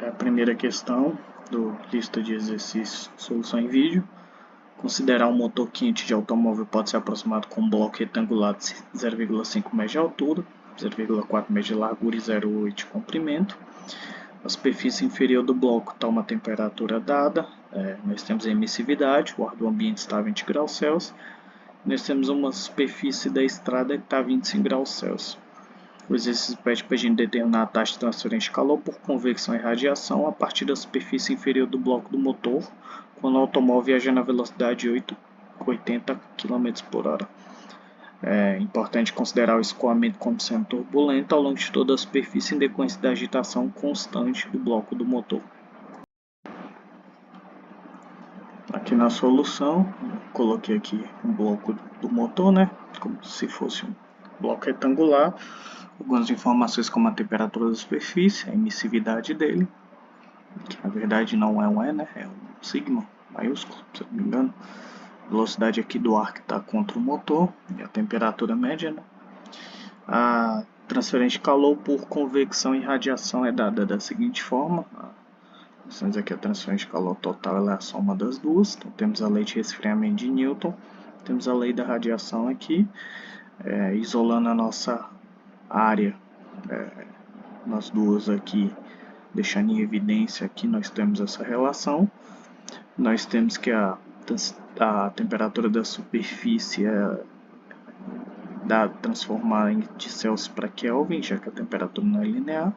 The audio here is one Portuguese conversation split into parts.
A primeira questão do lista de exercícios, solução em vídeo. Considerar um motor quente de automóvel pode ser aproximado com um bloco retangular de 0,5 m de altura, 0,4 m de largura e 0,8 de comprimento. A superfície inferior do bloco está uma temperatura dada, nós temos a emissividade, o ar do ambiente está a 20 graus Celsius. Nós temos uma superfície da estrada que está a 25 graus Celsius. O exercício pede para a gente determinar a taxa de transferência de calor por convecção e radiação a partir da superfície inferior do bloco do motor, quando o automóvel viaja na velocidade de 80 km por hora. É importante considerar o escoamento como sendo turbulento ao longo de toda a superfície em decorrência da agitação constante do bloco do motor. Aqui na solução, coloquei aqui um bloco do motor, como se fosse um bloco retangular. Algumas informações como a temperatura da superfície, a emissividade dele, que na verdade não é um E, é um sigma maiúsculo, se não me engano. Velocidade aqui do ar que está contra o motor e a temperatura média. A transferência de calor por convecção e radiação é dada da seguinte forma. Nós temos aqui a transferência de calor total, ela é a soma das duas. Então temos a lei de resfriamento de Newton, temos a lei da radiação aqui, isolando a nossa área, nós duas aqui, deixando em evidência aqui, nós temos essa relação. Nós temos que a temperatura da superfície transformar de Celsius para Kelvin, já que a temperatura não é linear.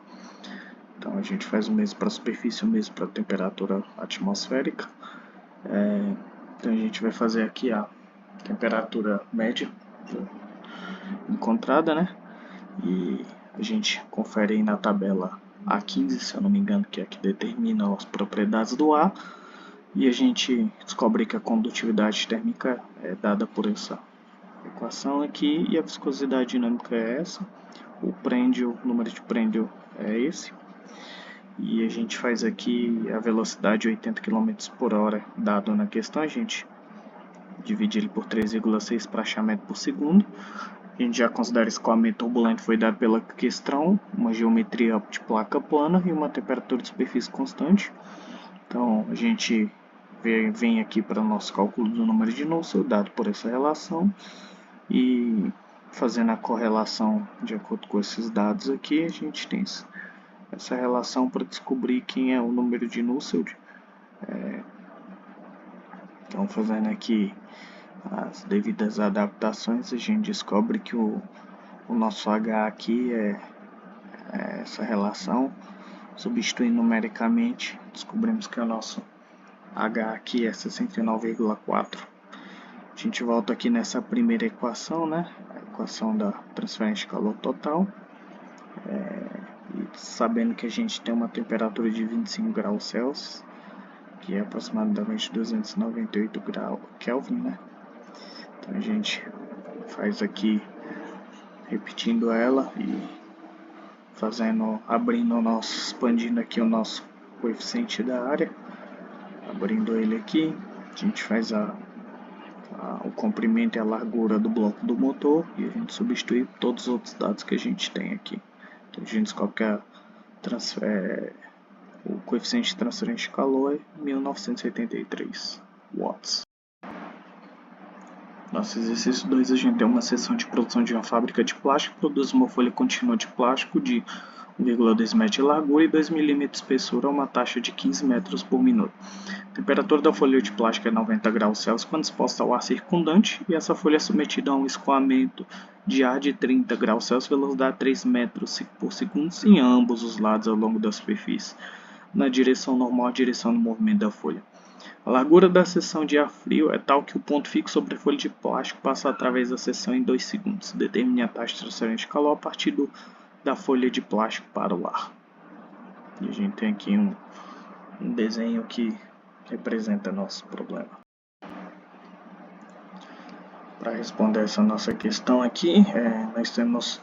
Então a gente faz o mesmo para a superfície, o mesmo para a temperatura atmosférica. Então a gente vai fazer aqui a temperatura média encontrada, e a gente confere aí na tabela A15, se eu não me engano, que é a que determina as propriedades do ar, e a gente descobre que a condutividade térmica é dada por essa equação aqui, e a viscosidade dinâmica é essa, o número de Prandtl é esse, e a gente faz aqui a velocidade 80 km por hora dado na questão, a gente divide ele por 3,6 para achar metro por segundo. A gente já considera escoamento turbulento, foi dado pela questão, uma geometria de placa plana e uma temperatura de superfície constante. Então a gente vem aqui para o nosso cálculo do número de Nusselt, dado por essa relação, e fazendo a correlação de acordo com esses dados aqui, a gente tem essa relação para descobrir quem é o número de Nusselt. Então fazendo aqui as devidas adaptações, a gente descobre que o nosso H aqui é essa relação. Substituindo numericamente, descobrimos que o nosso H aqui é 69,4. A gente volta aqui nessa primeira equação, a equação da transferência de calor total. E sabendo que a gente tem uma temperatura de 25 graus Celsius, que é aproximadamente 298 graus Kelvin, Então a gente faz aqui, repetindo ela e expandindo aqui o nosso coeficiente da área, abrindo ele aqui, a gente faz o comprimento e a largura do bloco do motor e a gente substitui todos os outros dados que a gente tem aqui. Então a gente descobre que o coeficiente de transferência de calor é 1983 watts. Nosso exercício 2, a gente tem uma seção de produção de uma fábrica de plástico, produz uma folha contínua de plástico de 1,2 m de largura e 2 mm de espessura a uma taxa de 15 metros por minuto. A temperatura da folha de plástico é 90 graus Celsius quando exposta ao ar circundante, e essa folha é submetida a um escoamento de ar de 30 graus Celsius, velocidade 3 metros por segundo em ambos os lados ao longo da superfície, na direção normal à direção do movimento da folha. A largura da seção de ar frio é tal que o ponto fixo sobre a folha de plástico passa através da seção em 2 segundos. Determine a taxa de transferência de calor a partir da folha de plástico para o ar. E a gente tem aqui um desenho que representa nosso problema. Para responder essa nossa questão aqui, nós temos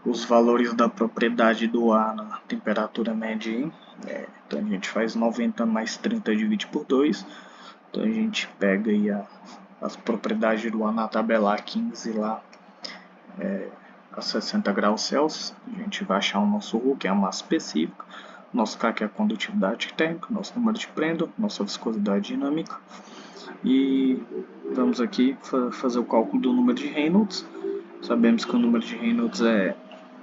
os valores da propriedade do ar na temperatura média. Então a gente faz 90 mais 30 divide por 2. Então a gente pega aí as propriedades do ar na tabela A15 lá, a 60 graus Celsius. A gente vai achar o nosso ρ, que é a massa específica. Nosso K que é a condutividade térmica, nosso número de prenda, nossa viscosidade dinâmica. E vamos aqui fazer o cálculo do número de Reynolds. Sabemos que o número de Reynolds é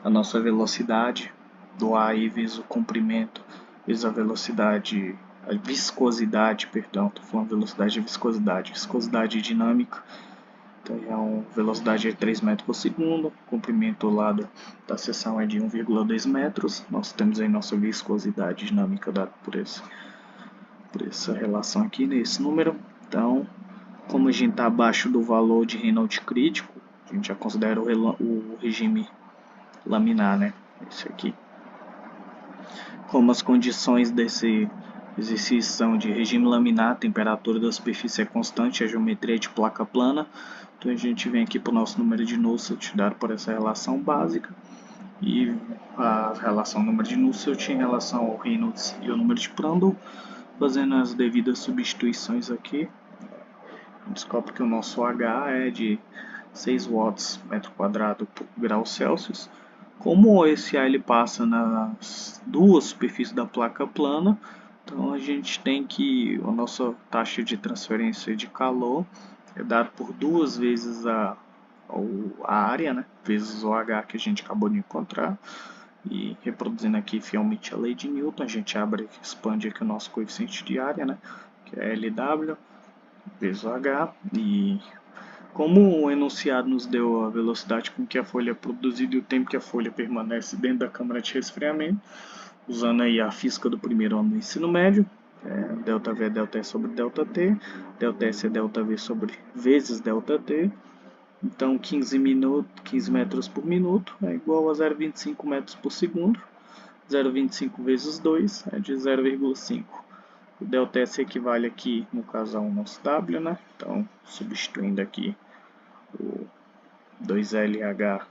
a nossa velocidade do ar vezes o comprimento, vezes a velocidade, a viscosidade, perdão, estou falando velocidade e viscosidade dinâmica. Então, a velocidade é 3 metros por segundo, o comprimento lá da seção é de 1,2 metros. Nós temos aí nossa viscosidade dinâmica dada por essa relação aqui, nesse número. Então, como a gente está abaixo do valor de Reynolds crítico, a gente já considera o regime laminar, né? Esse aqui. Como as condições desse exercício são de regime laminar, a temperatura da superfície é constante, a geometria é de placa plana. Então a gente vem aqui para o nosso número de Nusselt dado por essa relação básica. E a relação número de Nusselt em relação ao Reynolds e o número de Prandtl. Fazendo as devidas substituições aqui, a gente descobre que o nosso H é de 6 watts metro quadrado por grau Celsius. Como esse A ele passa nas duas superfícies da placa plana, então a gente tem que a nossa taxa de transferência de calor é dada por duas vezes a área, né, vezes o H que a gente acabou de encontrar. E reproduzindo aqui fielmente a lei de Newton, a gente abre e expande aqui o nosso coeficiente de área, né, que é LW vezes o H. E como o enunciado nos deu a velocidade com que a folha é produzida e o tempo que a folha permanece dentro da câmara de resfriamento, usando aí a física do primeiro ano do ensino médio, ΔV é ΔE sobre ΔT, ΔS é ΔV sobre vezes ΔT, então 15 metros por minuto é igual a 0,25 metros por segundo, 0,25 vezes 2 é de 0,5. O ΔS equivale aqui, no caso, ao nosso W, né? Então, substituindo aqui o 2LH,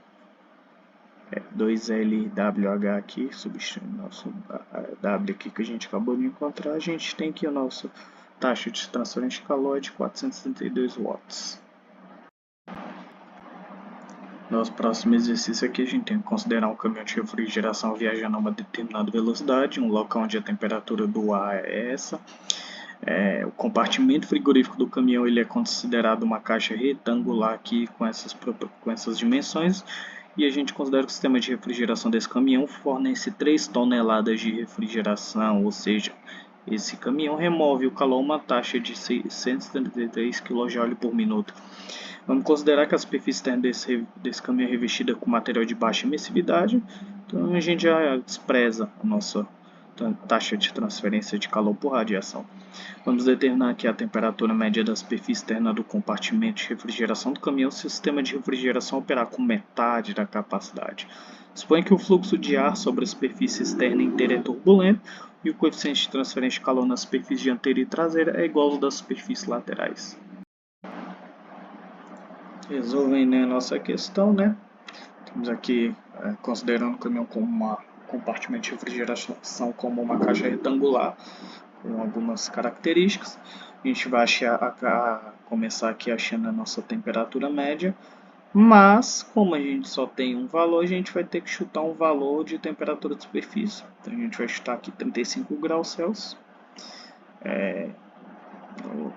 2LWH aqui, substituindo o nosso W aqui que a gente acabou de encontrar, a gente tem que a nossa taxa de transferência de calor é de 432 watts. Nosso próximo exercício aqui a gente tem que considerar um caminhão de refrigeração viajando a uma determinada velocidade, um local onde a temperatura do ar é essa. O compartimento frigorífico do caminhão ele é considerado uma caixa retangular aqui com essas dimensões, e a gente considera que o sistema de refrigeração desse caminhão fornece 3 toneladas de refrigeração, ou seja, esse caminhão remove o calor a uma taxa de 633 kJ por minuto. Vamos considerar que a superfície externa desse caminhão é revestida com material de baixa emissividade, então a gente já despreza a nossa taxa de transferência de calor por radiação. Vamos determinar aqui a temperatura média da superfície externa do compartimento de refrigeração do caminhão se o sistema de refrigeração operar com metade da capacidade. Suponha que o fluxo de ar sobre a superfície externa inteira é turbulento e o coeficiente de transferência de calor na superfície dianteira e traseira é igual ao das superfícies laterais. Resolvendo a nossa questão, né? Temos aqui, considerando o caminhão como compartimento de refrigeração como uma caixa retangular, com algumas características. A gente vai começar aqui achando a nossa temperatura média, mas como a gente só tem um valor, a gente vai ter que chutar um valor de temperatura de superfície. Então a gente vai chutar aqui 35 graus Celsius.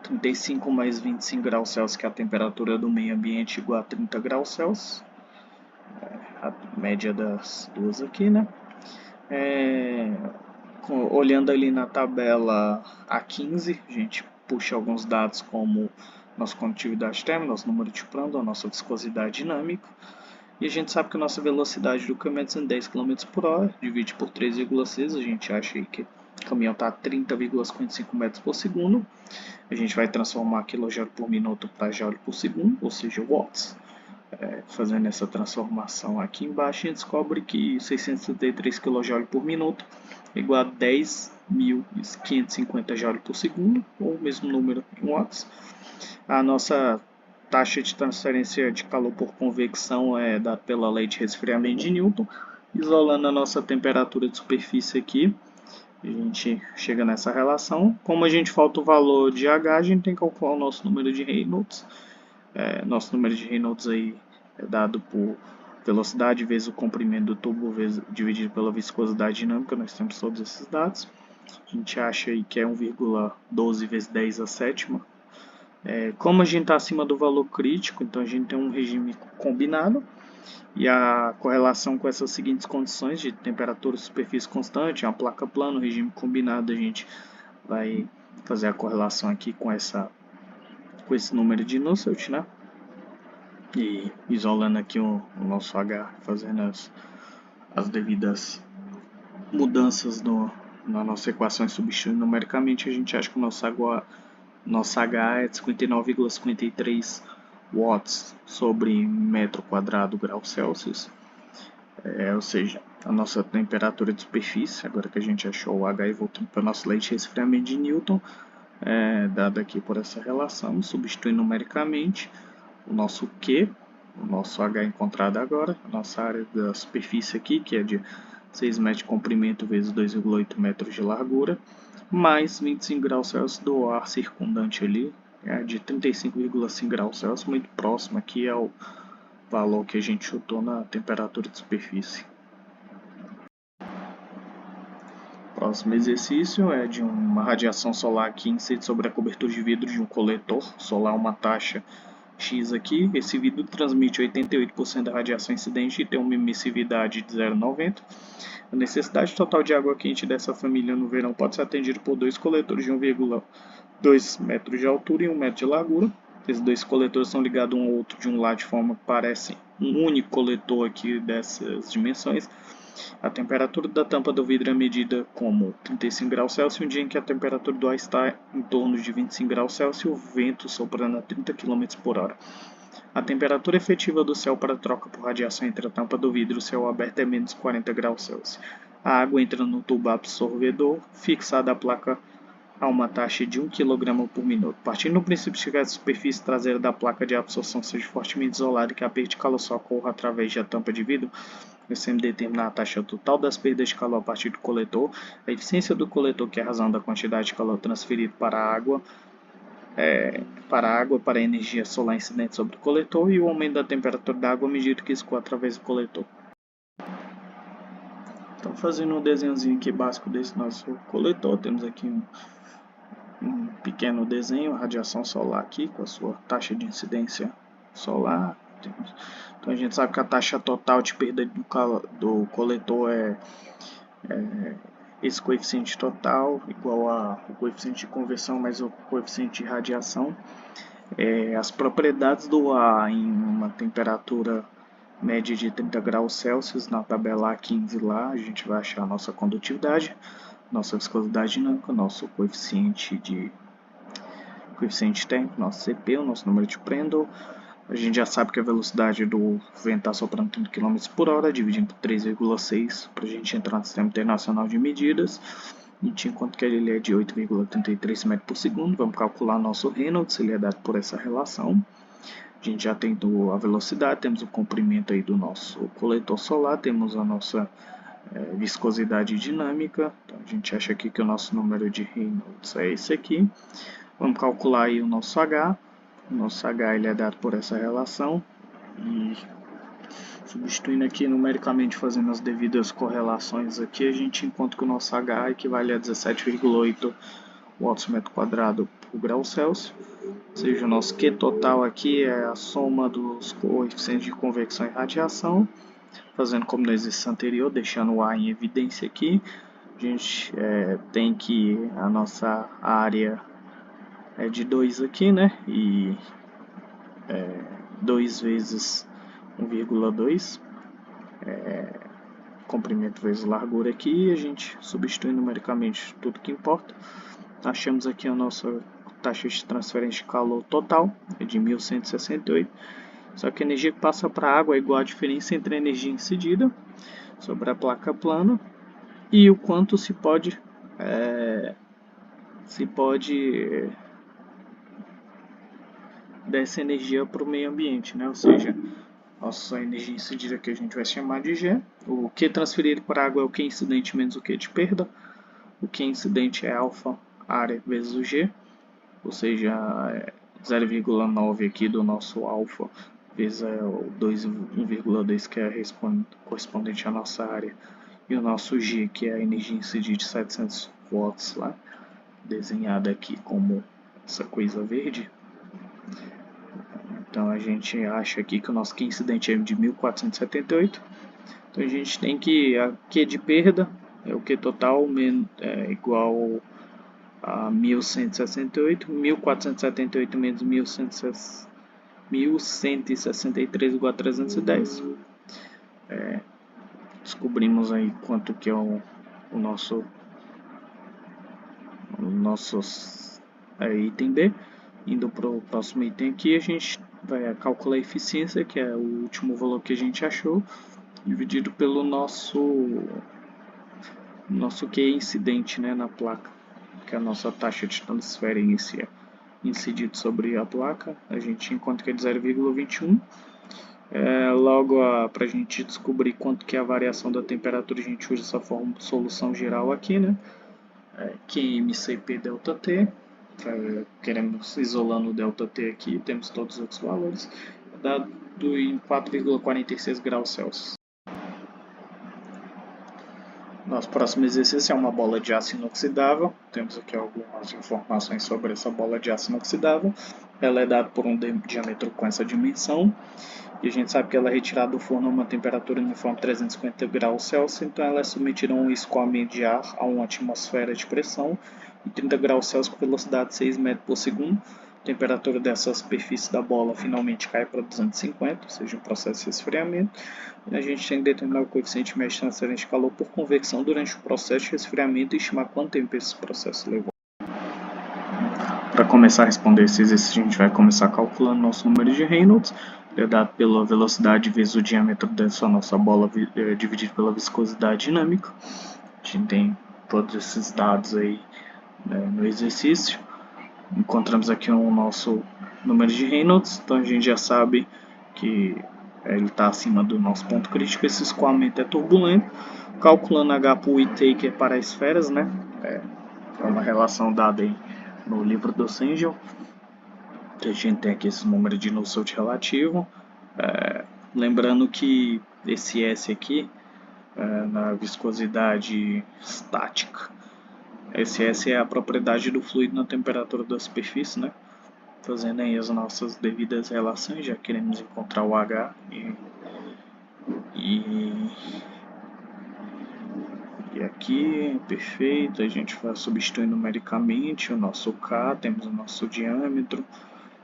35 mais 25 graus Celsius, que é a temperatura do meio ambiente, igual a 30 graus Celsius. A média das duas aqui, né? Olhando ali na tabela A15, a gente puxa alguns dados como nossa condutividade térmica, nosso número de Prandtl, nossa viscosidade dinâmica. E a gente sabe que a nossa velocidade do caminhão é de 10 km por hora, divide por 3,6, a gente acha aí que o caminhão está a 30,55 metros por segundo. A gente vai transformar kJ por minuto para joule por segundo, ou seja, watts. Fazendo essa transformação aqui embaixo, a gente descobre que 633 kJ por minuto é igual a 10.550 Joule por segundo, ou o mesmo número em watts. A nossa taxa de transferência de calor por convecção é dada pela lei de resfriamento de Newton. Isolando a nossa temperatura de superfície aqui, a gente chega nessa relação. Como a gente falta o valor de H, a gente tem que calcular o nosso número de Reynolds. Nosso número de Reynolds aí é dado por velocidade vezes o comprimento do tubo dividido pela viscosidade dinâmica, nós temos todos esses dados. A gente acha aí que é 1,12 vezes 10 a sétima. Como a gente está acima do valor crítico, então a gente tem um regime combinado, e a correlação com essas seguintes condições de temperatura e superfície constante, uma placa plana, um regime combinado, a gente vai fazer a correlação aqui com esse número de Nusselt, né? E isolando aqui o nosso H, fazendo as devidas mudanças na nossa equação e substituindo numericamente, a gente acha que o nosso H é de 59,53 watts sobre metro quadrado grau Celsius. Ou seja, a nossa temperatura de superfície, agora que a gente achou o H e voltando para o nosso lei de resfriamento de Newton, dado aqui por essa relação, substituindo numericamente o nosso Q, o nosso H encontrado agora, a nossa área da superfície aqui, que é de 6 metros de comprimento vezes 2,8 metros de largura, mais 25 graus Celsius do ar circundante ali, de 35,5 graus Celsius, muito próximo aqui ao valor que a gente chutou na temperatura de superfície. Próximo exercício é de uma radiação solar que incide sobre a cobertura de vidro de um coletor solar, uma taxa X aqui. Esse vidro transmite 88% da radiação incidente e tem uma emissividade de 0,90. A necessidade total de água quente dessa família no verão pode ser atendida por dois coletores de 1,2 metros de altura e 1 metro de largura. Esses dois coletores são ligados um ao outro de um lado de forma que parece um único coletor aqui dessas dimensões. A temperatura da tampa do vidro é medida como 35 graus Celsius, um dia em que a temperatura do ar está em torno de 25 graus Celsius e o vento soprando a 30 km por hora. A temperatura efetiva do céu para troca por radiação entre a tampa do vidro e o céu aberto é menos 40 graus Celsius. A água entra no tubo absorvedor, fixada a placa a uma taxa de 1 kg por minuto. Partindo do princípio de que a superfície traseira da placa de absorção seja fortemente isolada e que a perda de calor só ocorra através da tampa de vidro, nós determinar a taxa total das perdas de calor a partir do coletor, a eficiência do coletor, que é a razão da quantidade de calor transferido para a água, para a energia solar incidente sobre o coletor, e o aumento da temperatura da água à medida que escoa através do coletor. Então, fazendo um desenhozinho aqui básico desse nosso coletor, temos aqui um pequeno desenho, a radiação solar aqui, com a sua taxa de incidência solar. Então a gente sabe que a taxa total de perda do coletor é esse coeficiente total igual ao coeficiente de conversão mais o coeficiente de radiação. As propriedades do ar em uma temperatura média de 30 graus Celsius, na tabela A15 lá, a gente vai achar a nossa condutividade, nossa viscosidade dinâmica, nosso coeficiente térmico, nosso CP, o nosso número de Prandtl. A gente já sabe que a velocidade do vento está soprando 30 km por hora, dividindo por 3,6 para a gente entrar no Sistema Internacional de Medidas. A gente encontra que ele é de 8,33 metros por segundo. Vamos calcular nosso Reynolds, ele é dado por essa relação. A gente já tem a velocidade, temos o comprimento aí do nosso coletor solar, temos a nossa viscosidade dinâmica. Então a gente acha aqui que o nosso número de Reynolds é esse aqui. Vamos calcular aí o nosso H. O nosso H ele é dado por essa relação. E substituindo aqui numericamente, fazendo as devidas correlações aqui, a gente encontra que o nosso H equivale a 17,8 watts metro quadrado por grau Celsius. Ou seja, o nosso Q total aqui é a soma dos coeficientes de convecção e radiação. Fazendo como no exercício anterior, deixando o A em evidência aqui, a gente tem que a nossa área é de 2 aqui, né? E 2 vezes 1,2 comprimento vezes largura aqui, e a gente substitui numericamente tudo que importa. Achamos aqui a nossa taxa de transferência de calor total, é de 1168. Só que a energia que passa para a água é igual à diferença entre a energia incidida sobre a placa plana e o quanto se pode dessa energia para o meio ambiente, né? Ou seja, nossa energia incidida que a gente vai chamar de G. O Q transferido para a água é o Q incidente menos o Q de perda. O Q incidente é alfa área vezes o G, ou seja, 0,9 aqui do nosso alfa vezes o 1,2 que é correspondente à nossa área, e o nosso G, que é a energia incidente de 700 watts lá, desenhada aqui como essa coisa verde. Então a gente acha aqui que o nosso Q incidente é de 1478. Então a gente tem que a Q de perda é o Q total é igual a 1168, 1478 menos 1163 igual a 310. Descobrimos aí quanto que é o nosso item B. Indo para o próximo item aqui, a gente vai calcular a eficiência, que é o último valor que a gente achou, dividido pelo nosso Q incidente, né, na placa, que é a nossa taxa de transferência incidido sobre a placa. A gente encontra que é de 0,21. Logo, para a gente descobrir quanto que é a variação da temperatura, a gente usa essa solução geral aqui, né? QMCP delta T. Queremos isolando o delta T aqui, temos todos os outros valores, dado em 4,46 graus Celsius. Nosso próximo exercício é uma bola de aço inoxidável. Temos aqui algumas informações sobre essa bola de aço inoxidável. Ela é dada por um diâmetro com essa dimensão. E a gente sabe que ela é retirada do forno a uma temperatura uniforme de 350 graus Celsius. Então ela é submetida a um escoamento de ar a uma atmosfera de pressão em 30 graus Celsius com velocidade de 6 metros por segundo. A temperatura dessa superfície da bola finalmente cai para 250, ou seja, um processo de resfriamento. E a gente tem que determinar o coeficiente médio de transferência de calor por convecção durante o processo de resfriamento e estimar quanto tempo esse processo levou. Para começar a responder esse exercício, a gente vai começar calculando nosso número de Reynolds, é dado pela velocidade vezes o diâmetro dessa nossa bola dividido pela viscosidade dinâmica. A gente tem todos esses dados aí, né, no exercício. Encontramos aqui o nosso número de Reynolds, então a gente já sabe que ele está acima do nosso ponto crítico. Esse escoamento é turbulento. Calculando H por Whittaker para esferas, né? É uma relação dada aí no livro do Sengel. A gente tem aqui esse número de Nusselt relativo. Lembrando que esse S aqui, na viscosidade estática, esse S é a propriedade do fluido na temperatura da superfície, né? Fazendo aí as nossas devidas relações, já queremos encontrar o H e aqui, perfeito, a gente vai substituir numericamente o nosso K, temos o nosso diâmetro,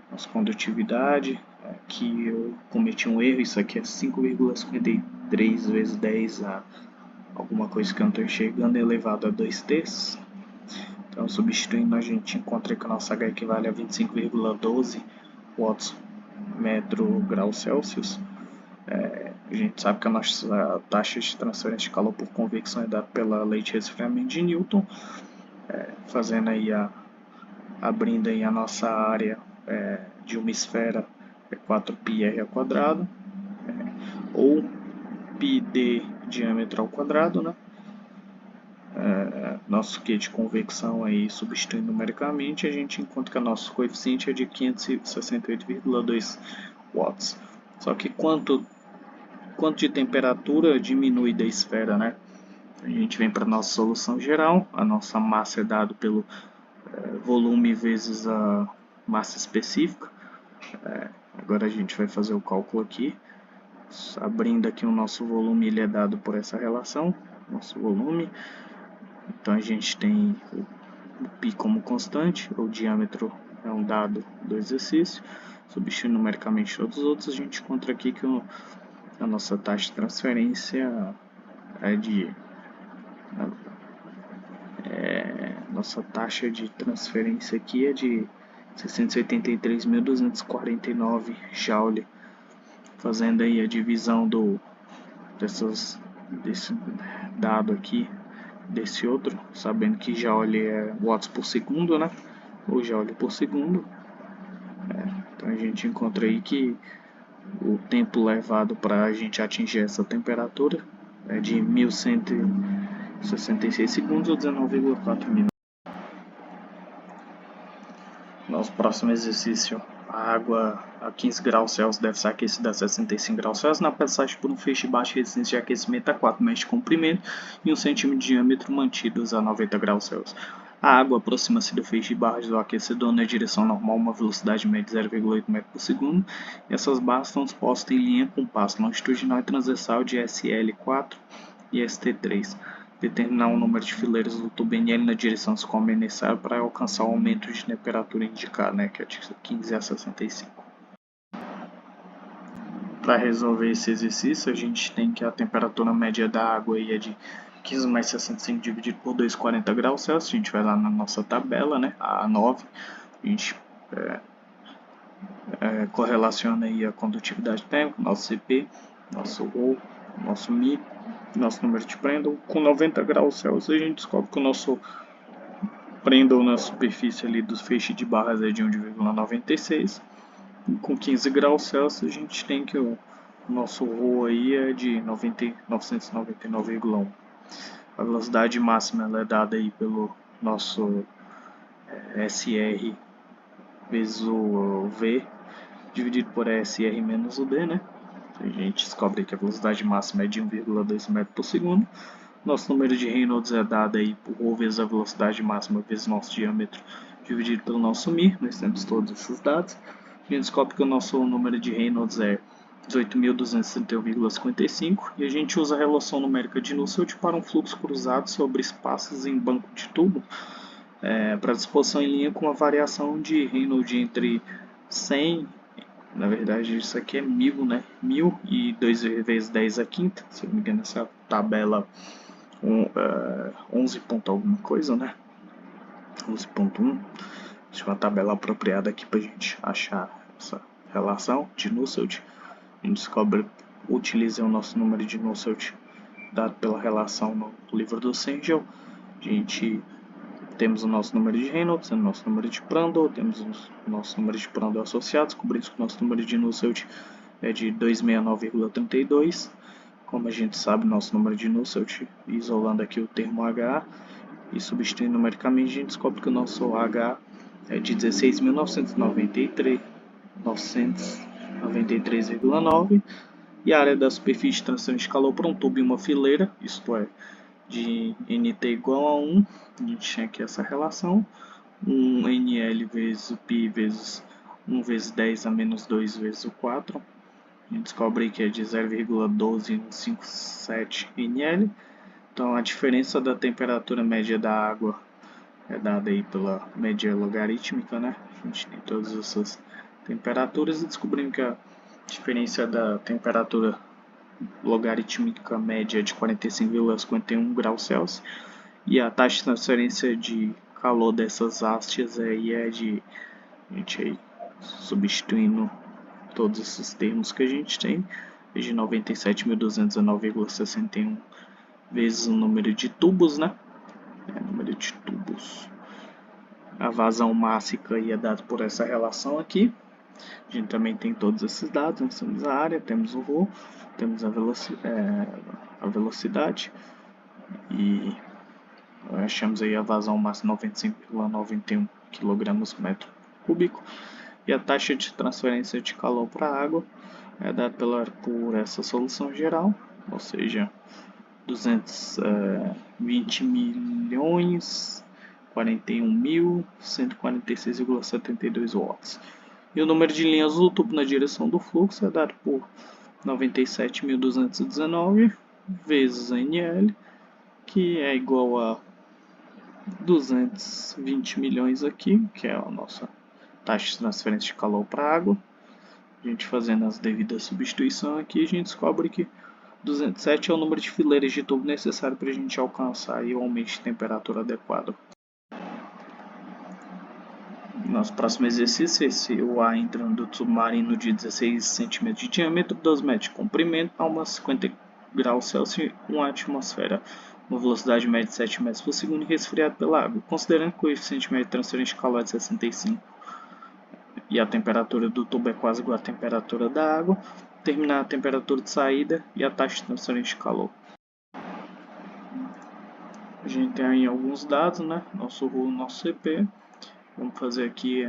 nossa condutividade. Aqui eu cometi um erro, isso aqui é 5,53 vezes 10 a alguma coisa que eu não estou enxergando, elevado a 2/3. Então, substituindo, a gente encontra que o nosso H equivale a 25,12 watts metro grau Celsius. A gente sabe que a nossa taxa de transferência de calor por convecção é dada pela lei de resfriamento de Newton. Fazendo aí abrindo aí a nossa área de uma esfera é 4πr ao quadrado, ou πd diâmetro ao quadrado, né? Nosso Q de convecção aí, substituindo numericamente, a gente encontra que o nosso coeficiente é de 568,2 watts. Só que quanto de temperatura diminui da esfera, né? A gente vem para a nossa solução geral. A nossa massa é dada pelo volume vezes a massa específica. Agora a gente vai fazer o cálculo aqui. Abrindo aqui o nosso volume, ele é dado por essa relação, nosso volume. Então a gente tem o π como constante, o diâmetro é um dado do exercício. Substituindo numericamente todos os outros, a gente encontra aqui que a nossa taxa de transferência nossa taxa de transferência aqui é de 683.249 Joule. Fazendo aí a divisão desse dado aqui, desse outro, sabendo que Joule é watts por segundo, né? Ou Joule por segundo. Então a gente encontra aí que o tempo levado para a gente atingir essa temperatura é de 1166 segundos ou 19,4 minutos. Nosso próximo exercício, a água a 15 graus Celsius deve ser aquecida a 65 graus Celsius na passagem por um feixe de baixa resistência de aquecimento a 4 metros de comprimento e 1 cm de diâmetro mantidos a 90 graus Celsius. A água aproxima-se do feixe de barras do aquecedor na direção normal, uma velocidade média de 0,8 m por segundo, e essas barras estão dispostas em linha com passo longitudinal e transversal de SL4 e ST3. Determinar o número de fileiras do tubo NL na direção como é necessário para alcançar o aumento de temperatura indicado, né, que é de 15 a 65. Para resolver esse exercício, a gente tem que a temperatura média da água aí é de 15 mais 65 dividido por 2,40 graus Celsius. A gente vai lá na nossa tabela, né, a 9, a gente correlaciona aí a condutividade térmica, nosso CP, nosso ρ, nosso μ, nosso número de Prandtl. Com 90 graus Celsius, a gente descobre que o nosso Prandtl na superfície ali dos feixes de barras é de 1,96. E com 15 graus Celsius, a gente tem que o nosso ρ aí é de 999,1. A velocidade máxima ela é dada aí pelo nosso SR vezes o V dividido por SR menos o D, né? A gente descobre que a velocidade máxima é de 1,2 m por segundo. Nosso número de Reynolds é dado aí por ρ vezes a velocidade máxima vezes nosso diâmetro dividido pelo nosso μ. Nós temos todos esses dados. A gente descobre que o nosso número de Reynolds é 18.261,55 e a gente usa a relação numérica de Nusselt para um fluxo cruzado sobre espaços em banco de tubo para disposição em linha com uma variação de Reynolds entre 100, na verdade isso aqui é 1000, né? 1000 e 2 vezes 10 a quinta, se não me engano essa tabela 11 ponto alguma coisa, né? 11.1. Deixa uma tabela apropriada aqui para a gente achar essa relação de Nusselt. A gente descobre, utiliza o nosso número de Nusselt dado pela relação no livro do Sengel. A gente temos o nosso número de Reynolds, o nosso número de Prandtl, temos o nosso número de Prandtl associado, descobrimos que o nosso número de Nusselt é de 269,32. Como a gente sabe, nosso número de Nusselt, isolando aqui o termo H e substituindo numericamente, a gente descobre que o nosso H é de 16.993,9 e a área da superfície de transferência de calor para um tubo em uma fileira, isto é, de NT igual a 1, a gente tinha aqui essa relação, 1 NL vezes o π vezes 1 vezes 10 a menos 2 vezes o 4, a gente descobre que é de 0,12157 NL, então a diferença da temperatura média da água é dada aí pela média logarítmica, né? A gente tem todas essas temperaturas e descobrimos que a diferença da temperatura logarítmica média de 45,51 graus Celsius e a taxa de transferência de calor dessas hastes aí é de, a gente aí substituindo todos esses termos que a gente tem, é de 97.219,61 vezes o número de tubos, né? Número de tubos. A vazão mássica é dada por essa relação aqui. A gente também tem todos esses dados, nós temos a área, temos o ρ, temos a velocidade e achamos aí a vazão máxima 95,91 kg por metro cúbico e a taxa de transferência de calor para a água é dada por essa solução geral, ou seja, 220 milhões 41.146,72 watts. E o número de linhas do tubo na direção do fluxo é dado por 97.219 vezes a NL, que é igual a 220 milhões aqui, que é a nossa taxa de transferência de calor para a água. A gente fazendo as devidas substituições aqui, a gente descobre que 207 é o número de fileiras de tubo necessário para a gente alcançar o aumento de temperatura adequado. Nosso próximo exercício é o ar entrando do submarino de 16 cm de diâmetro, 2 metros de comprimento, a umas 50 graus Celsius, uma atmosfera, uma velocidade média de 7 metros por segundo e resfriado pela água. Considerando que o coeficiente médio de transferência de calor é de 65 e a temperatura do tubo é quase igual à temperatura da água, determinar a temperatura de saída e a taxa de transferência de calor. A gente tem aí alguns dados, né? Nosso ρ, nosso CP. Vamos fazer aqui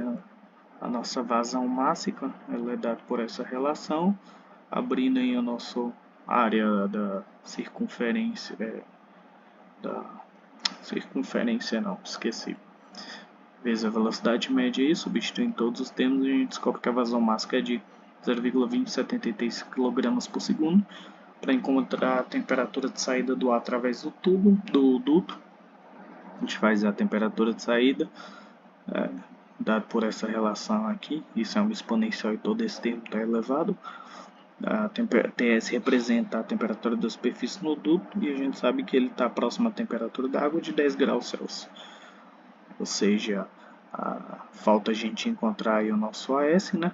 a nossa vazão máxima, ela é dada por essa relação, abrindo aí a nossa área da circunferência, não, esqueci, vezes a velocidade média aí, substituindo todos os termos, a gente descobre que a vazão máxima é de 0,2073 kg por segundo. Para encontrar a temperatura de saída do ar através do tubo, do duto, a gente faz a temperatura de saída, dado por essa relação aqui, isso é um exponencial e todo esse termo está elevado. A TS representa a temperatura da superfície no duto e a gente sabe que ele está próximo à temperatura da água de 10 graus Celsius. Ou seja, falta a gente encontrar aí o nosso AS, né?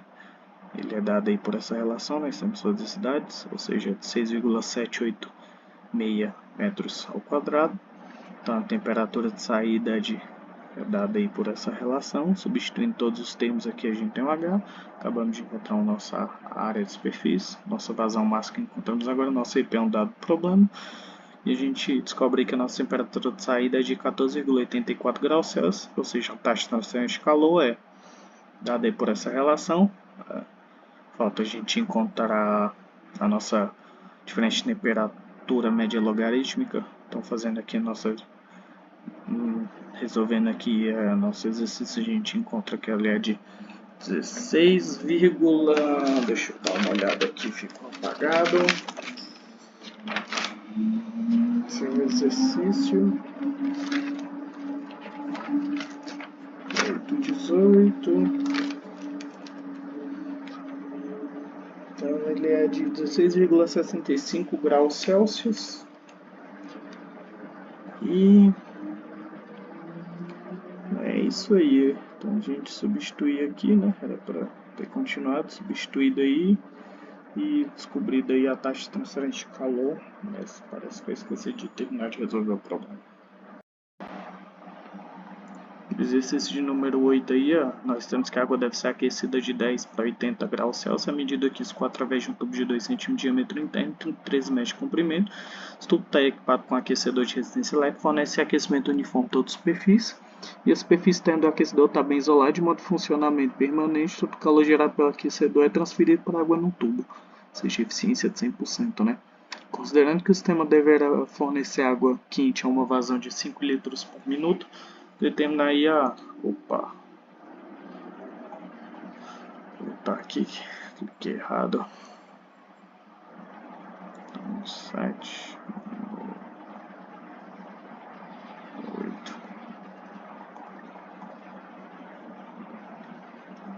Ele é dado aí por essa relação, nós temos suas densidades, ou seja, de 6,786 metros ao quadrado. Então a temperatura de saída é dada aí por essa relação, substituindo todos os termos aqui a gente tem um H, acabamos de encontrar a nossa área de superfície, nossa vazão máxima que encontramos agora, nosso IP é um dado problema, e a gente descobre que a nossa temperatura de saída é de 14,84 graus Celsius, ou seja, a taxa de transferência de calor é dada aí por essa relação. Falta a gente encontrar a nossa diferença de temperatura média logarítmica. Então fazendo aqui a nossa resolvendo aqui nosso exercício, a gente encontra que ela é de 16, deixa eu dar uma olhada aqui, ficou apagado. Seu exercício 8,18. Então ele é de 16,65 graus Celsius. E é isso aí. Então a gente substitui aqui, né? Era para ter continuado, substituído aí e descobrido aí a taxa de transferência de calor. Mas parece que eu esqueci de terminar de resolver o problema. Exercício de número 8 aí, ó, nós temos que a água deve ser aquecida de 10 para 80 graus Celsius à medida que escoa através de um tubo de 2 cm de diâmetro interno e 13 metros de comprimento. Esse tubo está equipado com aquecedor de resistência elétrica, fornece aquecimento uniforme toda a superfície. E a superfície externa do aquecedor está bem isolada, de modo de funcionamento permanente. Todo o calor gerado pelo aquecedor é transferido para a água no tubo, ou seja, eficiência de 100%, né? Considerando que o sistema deverá fornecer água quente a uma vazão de 5 litros por minuto, determinar aí Opa! Vou voltar aqui, cliquei errado. 7, 8.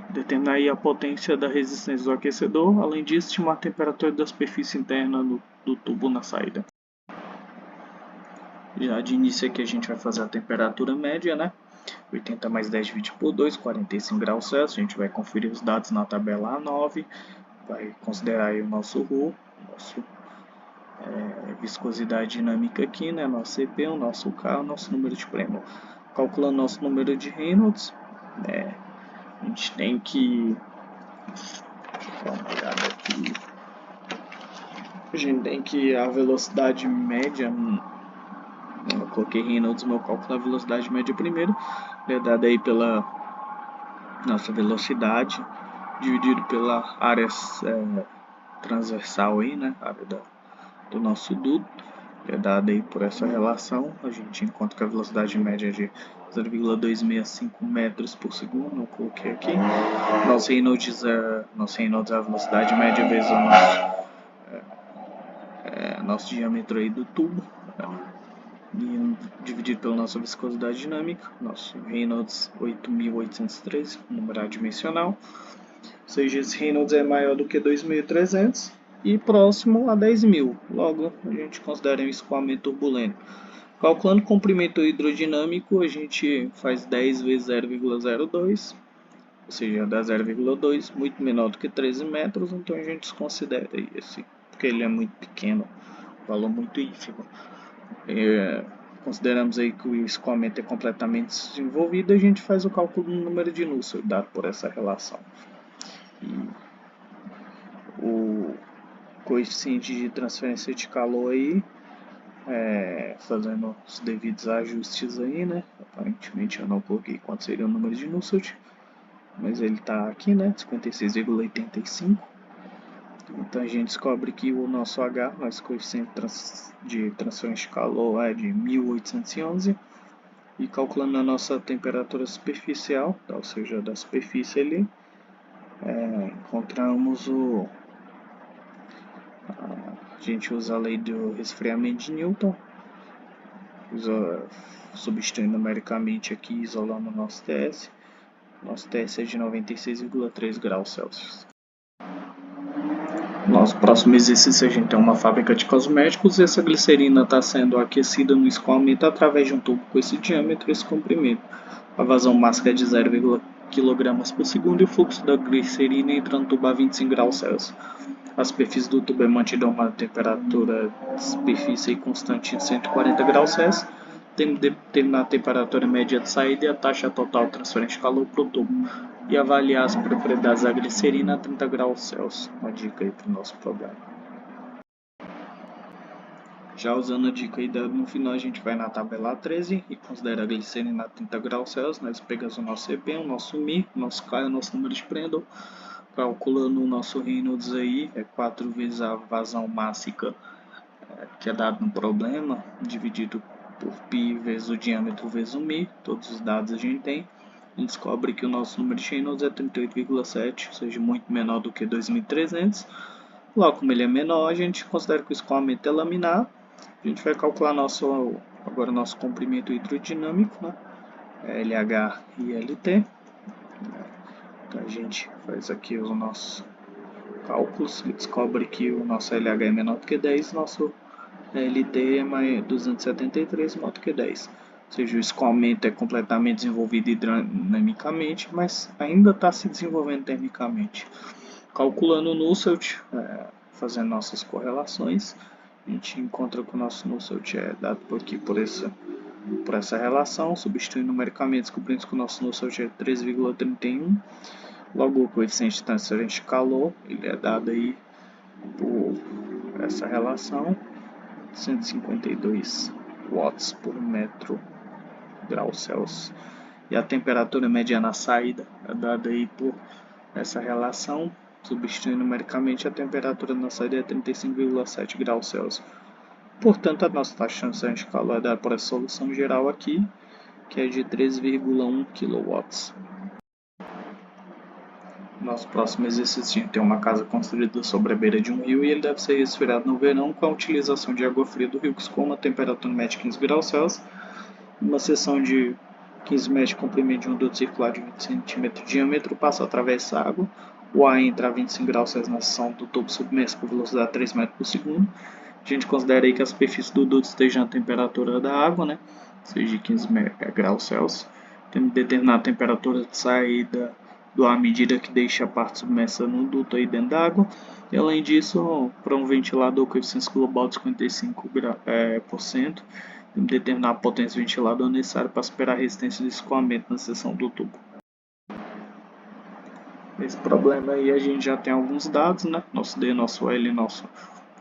Determinar aí a potência da resistência do aquecedor. Além disso, estimar a temperatura da superfície interna do tubo na saída. Já de início aqui a gente vai fazer a temperatura média, né? 80 mais 10 dividido por 2, 45 graus Celsius. A gente vai conferir os dados na tabela A9. Vai considerar aí o nosso ρ, nosso viscosidade dinâmica aqui, né? Nosso CP, o nosso K, o nosso número de Premo. Calculando nosso número de Reynolds, a gente tem que... Deixa eu dar uma olhada aqui. A gente tem que a velocidade média... Eu coloquei Reynolds no meu cálculo da velocidade média primeiro, é dada aí pela nossa velocidade dividido pela área transversal aí, né, a área do nosso duto, é dada aí por essa relação. A gente encontra que a velocidade média é de 0,265 metros por segundo, eu coloquei aqui. Nosso Reynolds é a velocidade média vezes o nosso diâmetro aí do tubo, e dividido pela nossa viscosidade dinâmica, nosso Reynolds 8.813, número adimensional, ou seja, esse Reynolds é maior do que 2.300 e próximo a 10.000, logo a gente considera um escoamento turbulento. Calculando o comprimento hidrodinâmico, a gente faz 10 vezes 0,02, ou seja, dá 0,2, muito menor do que 13 metros, então a gente desconsidera esse, porque ele é muito pequeno, valor muito ínfimo. Consideramos aí que o escoamento é completamente desenvolvido, a gente faz o cálculo do número de Nusselt dado por essa relação. E o coeficiente de transferência de calor aí, fazendo os devidos ajustes aí, né, Aparentemente eu não coloquei quanto seria o número de Nusselt, mas ele está aqui, né? 56,85. Então a gente descobre que o nosso H, nosso coeficiente de transferência de calor é de 1811. E calculando a nossa temperatura superficial, tá? Ou seja, da superfície ali, encontramos a gente usa a lei do resfriamento de Newton, substituindo numericamente aqui, isolando o nosso TS. Nosso TS é de 96,3 graus Celsius. Nosso próximo exercício, a gente tem uma fábrica de cosméticos e essa glicerina está sendo aquecida no escoamento através de um tubo com esse diâmetro e esse comprimento. A vazão máxima é de 0,1 kg por segundo e o fluxo da glicerina entra no tubo a 25 graus Celsius. A superfície do tubo é mantida a uma temperatura de superfície constante em 140 graus Celsius. Temos de determinar a temperatura média de saída e a taxa total de transferência de calor para o tubo. E avaliar as propriedades da glicerina a 30 graus Celsius. Uma dica aí para o nosso problema. Já usando a dica aí no final, a gente vai na tabela 13 e considera a glicerina a 30 graus Celsius. Nós pegamos o nosso EP, o nosso Mi, o nosso K e o nosso número de Prandtl. Calculando o nosso Reynolds aí, é 4 vezes a vazão máxima que é dado no problema, dividido por π vezes o diâmetro vezes o Mi. Todos os dados a gente tem. A gente descobre que o nosso número de Reynolds é 38,7, ou seja, muito menor do que 2.300. Logo, como ele é menor, a gente considera que o escoamento é laminar. A gente vai calcular agora nosso comprimento hidrodinâmico, né? LH e LT. Então a gente faz aqui os nossos cálculos e descobre que o nosso LH é menor do que 10, nosso LT é 273 menor do que 10. Ou seja, o escoamento é completamente desenvolvido hidrodinamicamente, mas ainda está se desenvolvendo termicamente. Calculando o Nusselt, fazendo nossas correlações, a gente encontra que o nosso Nusselt é dado aqui por essa relação, substituindo numericamente, descobrimos que o nosso Nusselt é 3,31. Logo, o coeficiente de transferência de calor, ele é dado aí por essa relação, 152 watts por metro grau Celsius. E a temperatura média na saída é dada aí por essa relação, substituindo numericamente, a temperatura na saída é 35,7 graus Celsius. Portanto, a nossa taxa de transferência de calor é dada por essa solução geral aqui, que é de 3,1 kW. Nosso próximo exercício tem uma casa construída sobre a beira de um rio e ele deve ser resfriado no verão com a utilização de água fria do rio que escoa uma temperatura média de 15 graus Celsius. Uma seção de 15 metros de comprimento de um duto circular de 20 cm de diâmetro passa através da água. O ar entra a 25 graus Celsius na seção do tubo submerso por velocidade de 3 metros por segundo. A gente considera aí que a superfície do duto esteja na temperatura da água, né? Seja de 15 graus Celsius. Temos de determinar a temperatura de saída do ar à medida que deixa a parte submersa no duto aí dentro d'água. E além disso, para um ventilador com eficiência global de 55%, temos de determinar a potência do ventilador necessária para superar a resistência de escoamento na seção do tubo. Esse problema aí a gente já tem alguns dados, né? Nosso D, nosso L, nossa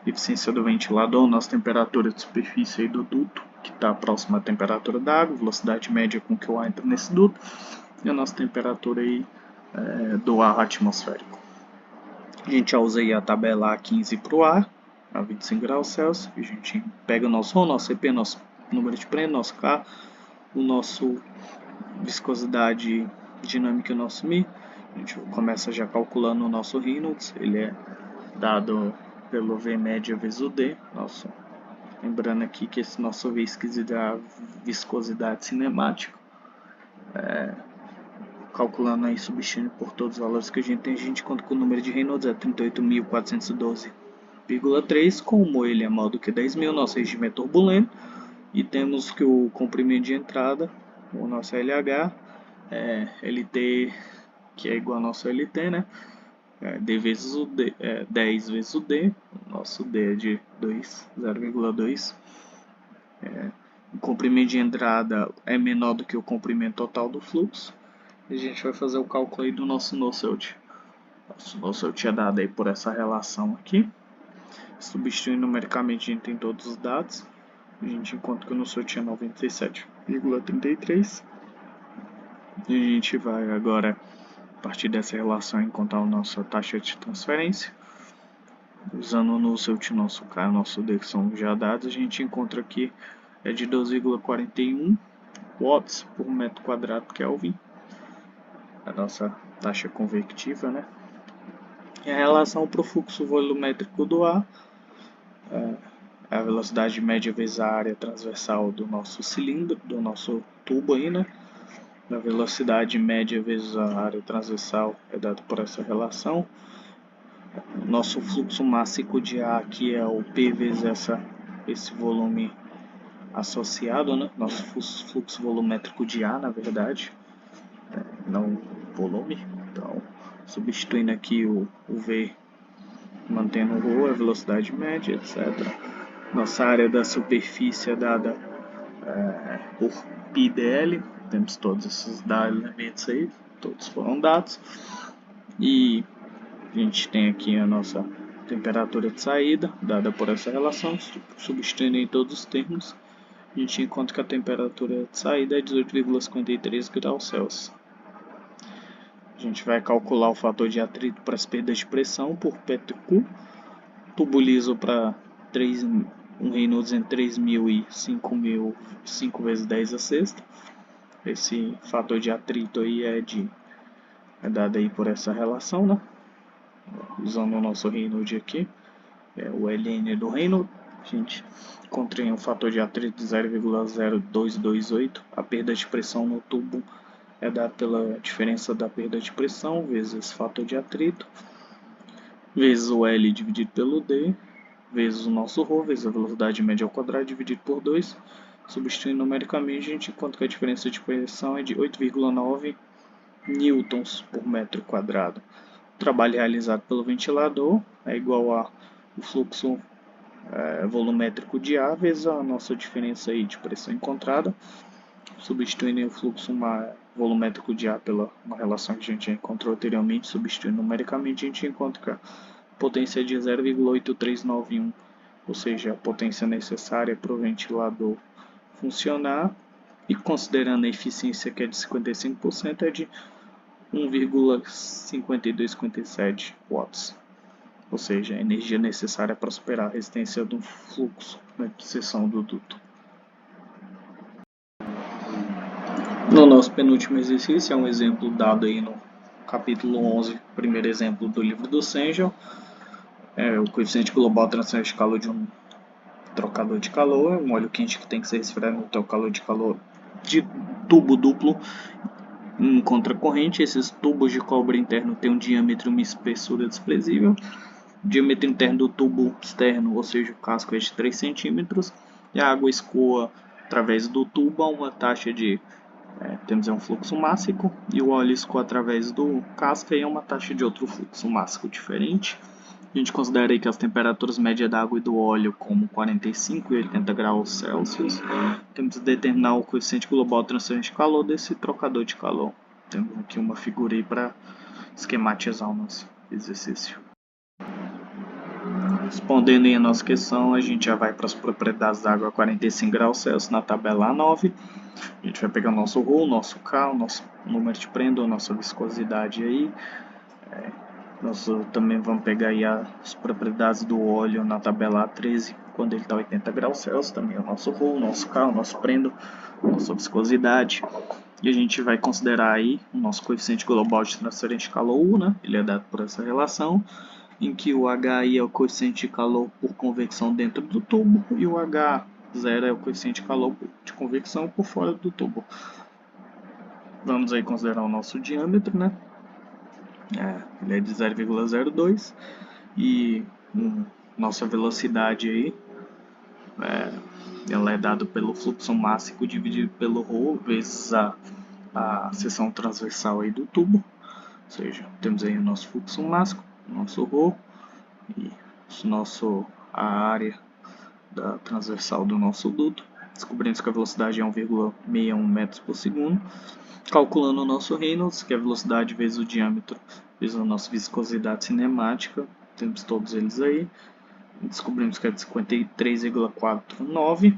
eficiência do ventilador, nossa temperatura de superfície aí do duto, que está próxima à temperatura da água, velocidade média com que o ar entra nesse duto, e a nossa temperatura aí do ar atmosférico. A gente já usa aí a tabela A15 para o ar, a 25 graus Celsius. A gente pega o nosso O, nosso EP, nosso número de Prandtl, nosso K, o nosso viscosidade dinâmica e o nosso Mi. A gente começa já calculando o nosso Reynolds, ele é dado pelo V média vezes o D. Lembrando aqui que esse nosso V esquisito é a viscosidade cinemática. Calculando aí, substituindo por todos os valores que a gente conta com o número de Reynolds é 38.412,3. Como ele é maior do que 10.000, nosso regime é turbulento. E temos que o comprimento de entrada, o nosso LH, LT, que é igual ao nosso LT, né? D vezes o D, 10 vezes o D. O nosso D é de 0,2. O comprimento de entrada é menor do que o comprimento total do fluxo. E a gente vai fazer o cálculo aí do nosso Nusselt. Nosso Nusselt é dado aí por essa relação aqui. Substituindo numericamente, a gente tem todos os dados. a gente encontra que o nosso tinha 97,33. E a gente vai agora, a partir dessa relação, encontrar a nossa taxa de transferência. Usando o nosso D, que são já dados, a gente encontra aqui é de 2,41 watts por metro quadrado Kelvin, a nossa taxa convectiva, né? Em relação para o fluxo volumétrico do ar, a velocidade média vezes a área transversal do nosso cilindro, do nosso tubo aí, né? A velocidade média vezes a área transversal é dada por essa relação. Nosso fluxo máximo de ar aqui é o P vezes esse volume associado, né? Nosso fluxo volumétrico de ar, na verdade, não volume. Então, substituindo aqui o V, mantendo o ρ, a velocidade média, etc. Nossa área da superfície é dada por πdl. Temos todos esses elementos aí, todos foram dados. E a gente tem aqui a nossa temperatura de saída, dada por essa relação, substituindo em todos os termos. A gente encontra que a temperatura de saída é 18,53 graus Celsius. A gente vai calcular o fator de atrito para as perdas de pressão por PTQ. Tubo liso para 1 Reynolds entre 3.000 e 5.000, 5 vezes 10 a sexta. Esse fator de atrito aí é dado aí por essa relação, né? Usando o nosso Reynolds aqui, é o LN do Reynolds. A gente encontra um fator de atrito de 0,0228. A perda de pressão no tubo é dada pela diferença da perda de pressão vezes esse fator de atrito, vezes o L dividido pelo D, vezes o nosso ρ, vezes a velocidade média ao quadrado dividido por 2. Substituindo numericamente, a gente encontra que a diferença de pressão é de 8,9 newtons por metro quadrado. O trabalho realizado pelo ventilador é igual ao fluxo volumétrico de ar vezes a nossa diferença aí de pressão encontrada. Substituindo o fluxo volumétrico de ar pela uma relação que a gente já encontrou anteriormente, substituindo numericamente, a gente encontra que a potência é de 0,8391, ou seja, a potência necessária para o ventilador funcionar, e considerando a eficiência que é de 55%, é de 1,5257 watts, ou seja, a energia necessária para superar a resistência do fluxo na seção do duto. No nosso penúltimo exercício, é um exemplo dado aí no capítulo 11, primeiro exemplo do livro do Sengel. O coeficiente global de transferência de calor de um trocador de calor, um óleo quente que tem que ser resfriado no trocador de calor de tubo duplo em contracorrente. Esses tubos de cobre interno têm um diâmetro e uma espessura desprezível. O diâmetro interno do tubo externo, ou seja, o casco, é de 3 centímetros, e a água escoa através do tubo a uma taxa de temos um fluxo máximo, e o óleo escoa através do casco e é uma taxa de outro fluxo máximo diferente. A gente considera aí que as temperaturas médias da água e do óleo como 45 e 80 graus Celsius. Temos que determinar o coeficiente global de transferência de calor desse trocador de calor. Temos aqui uma figura aí para esquematizar o nosso exercício. Respondendo aí a nossa questão, a gente já vai para as propriedades da água a 45 graus Celsius na tabela A9. A gente vai pegar o nosso ρ, o nosso K, o nosso número de prenda, a nossa viscosidade aí. Nós também vamos pegar aí as propriedades do óleo na tabela A13, quando ele está a 80 graus Celsius, também o nosso ρ, o nosso K, o nosso prendo, a nossa viscosidade. E a gente vai considerar aí o nosso coeficiente global de transferência de calor U, né? Ele é dado por essa relação, em que o HI é o coeficiente de calor por convecção dentro do tubo e o H0 é o coeficiente de calor de convecção por fora do tubo. Vamos aí considerar o nosso diâmetro, né? Ele é de 0,02 e nossa velocidade aí ela é dada pelo fluxo máximo dividido pelo ρ vezes a seção transversal aí do tubo, ou seja, temos aí o nosso fluxo máximo, o nosso ρ e a área da transversal do nosso duto. Descobrimos que a velocidade é 1,61 metros por segundo. Calculando o nosso Reynolds, que é a velocidade vezes o diâmetro vezes a nossa viscosidade cinemática, temos todos eles aí. Descobrimos que é de 53,49.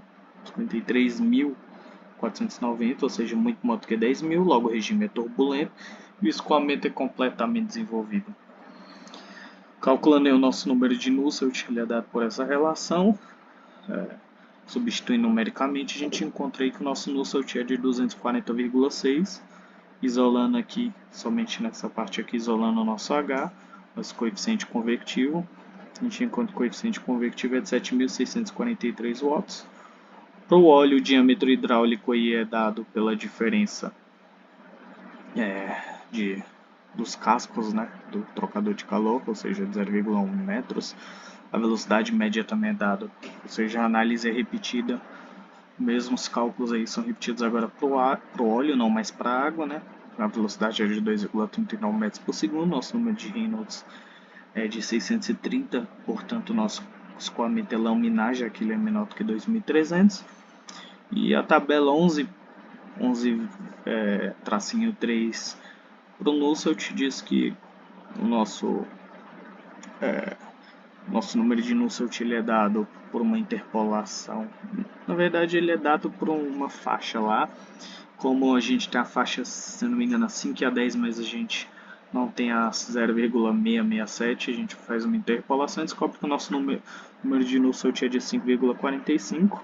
53.490, ou seja, muito maior do que 10.000, logo o regime é turbulento e o escoamento é completamente desenvolvido. Calculando aí o nosso número de Nusselt, ele é dado por essa relação, substituindo numericamente, a gente encontra aí que o nosso Nusselt é de 240,6, isolando aqui, somente nessa parte aqui, isolando o nosso H, nosso coeficiente convectivo, a gente encontra que o coeficiente convectivo é de 7.643 watts. Para o óleo, o diâmetro hidráulico aí é dado pela diferença dos cascos, né, do trocador de calor, ou seja, de 0,1 metros. A velocidade média também é dada, ou seja, a análise é repetida. Mesmos cálculos aí são repetidos agora para o óleo, não mais para a água, né? A velocidade é de 2,39 metros por segundo, nosso número de Reynolds é de 630, portanto, nosso escoamento é laminar, já que ele é menor do que 2.300. E a tabela 11-3 para o Nusselt diz que o nosso número de Nusselt ele é dado por uma interpolação. Na verdade, ele é dado por uma faixa lá. Como a gente tem a faixa, se não me engano, a 5 e a 10, mas a gente não tem a 0,667, a gente faz uma interpolação e descobre que o nosso número de Nusselt é de 5,45.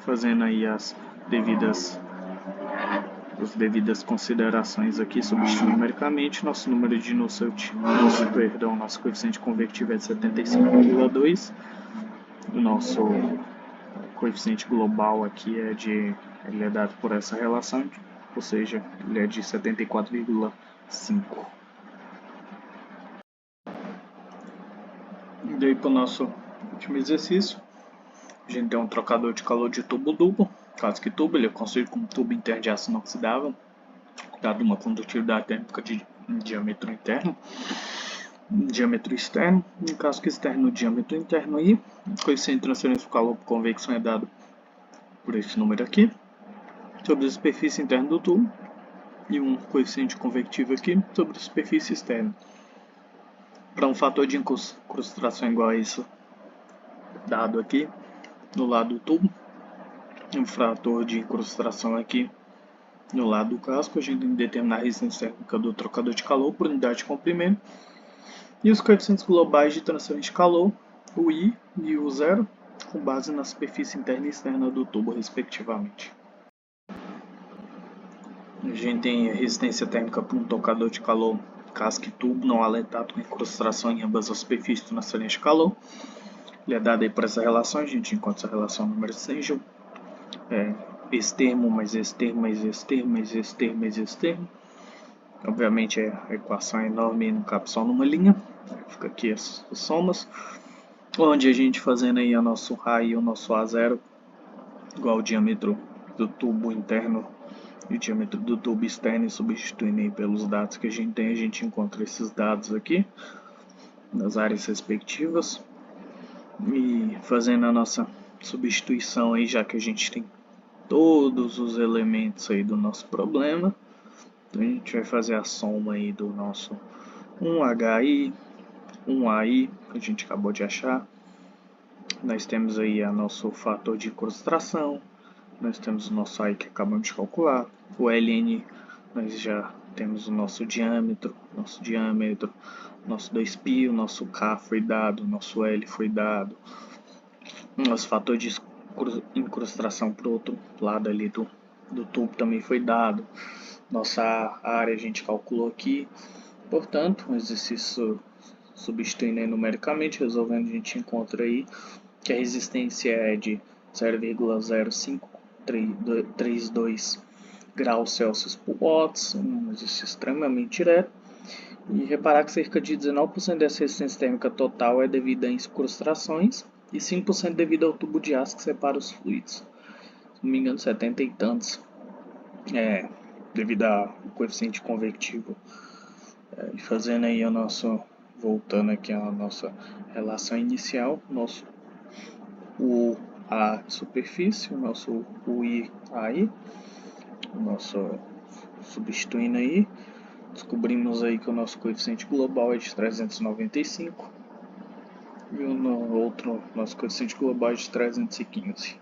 Fazendo aí as devidas considerações aqui, substituindo numericamente, nosso número de Nusselt, nosso coeficiente convectivo é de 75,2, o nosso coeficiente global aqui ele é dado por essa relação, ou seja, ele é de 74,5. E daí para o nosso último exercício, a gente tem um trocador de calor de tubo duplo. Caso que tubo, ele é construído como tubo interno de aço inoxidável, dado uma condutividade térmica de diâmetro interno, diâmetro externo. No caso que externo, diâmetro interno aí, o coeficiente de transferência do calor por convecção é dado por esse número aqui, sobre a superfície interna do tubo, e um coeficiente convectivo aqui sobre a superfície externa. Para um fator de incrustação igual a isso, dado aqui no lado do tubo, um fator de incrustação aqui no lado do casco, a gente tem que determinar a resistência térmica do trocador de calor por unidade de comprimento e os coeficientes globais de transferência de calor, o I e o 0, com base na superfície interna e externa do tubo, respectivamente. A gente tem a resistência térmica para um trocador de calor casco e tubo não aletado com incrustação em ambas as superfícies de transferência de calor. Ele é dado aí por essa relação, a gente encontra essa relação número 6, esse termo, mais esse termo, mais esse termo, mais esse termo, mais esse termo. Obviamente a equação é enorme e não cabe só numa linha. Fica aqui as somas. Onde a gente fazendo aí o nosso A e o nosso A0 igual ao diâmetro do tubo interno e o diâmetro do tubo externo, e substituindo aí pelos dados que a gente tem, a gente encontra esses dados aqui nas áreas respectivas. E fazendo a nossa substituição aí, já que a gente tem todos os elementos aí do nosso problema, então a gente vai fazer a soma aí do nosso 1HI, 1AI, que a gente acabou de achar. Nós temos aí o nosso fator de incrustação, nós temos o nosso AI que acabamos de calcular, o LN, nós já temos o nosso diâmetro, nosso 2π, o nosso K foi dado, o nosso L foi dado, nosso fator de incrustação para o outro lado ali do tubo também foi dado, nossa área a gente calculou aqui. Portanto, um exercício substituindo aí numericamente, resolvendo, a gente encontra aí que a resistência é de 0,0532 graus Celsius por watts, um exercício extremamente direto. E reparar que cerca de 19% dessa resistência térmica total é devido a incrustações e 5% devido ao tubo de aço que separa os fluidos. Se não me engano, 70 e tantos devido ao coeficiente convectivo. E fazendo aí voltando aqui a nossa relação inicial, a superfície, o nosso UI aí, o nosso substituindo aí, descobrimos aí que o nosso coeficiente global é de 395 e o nosso coeficiente global é de 315.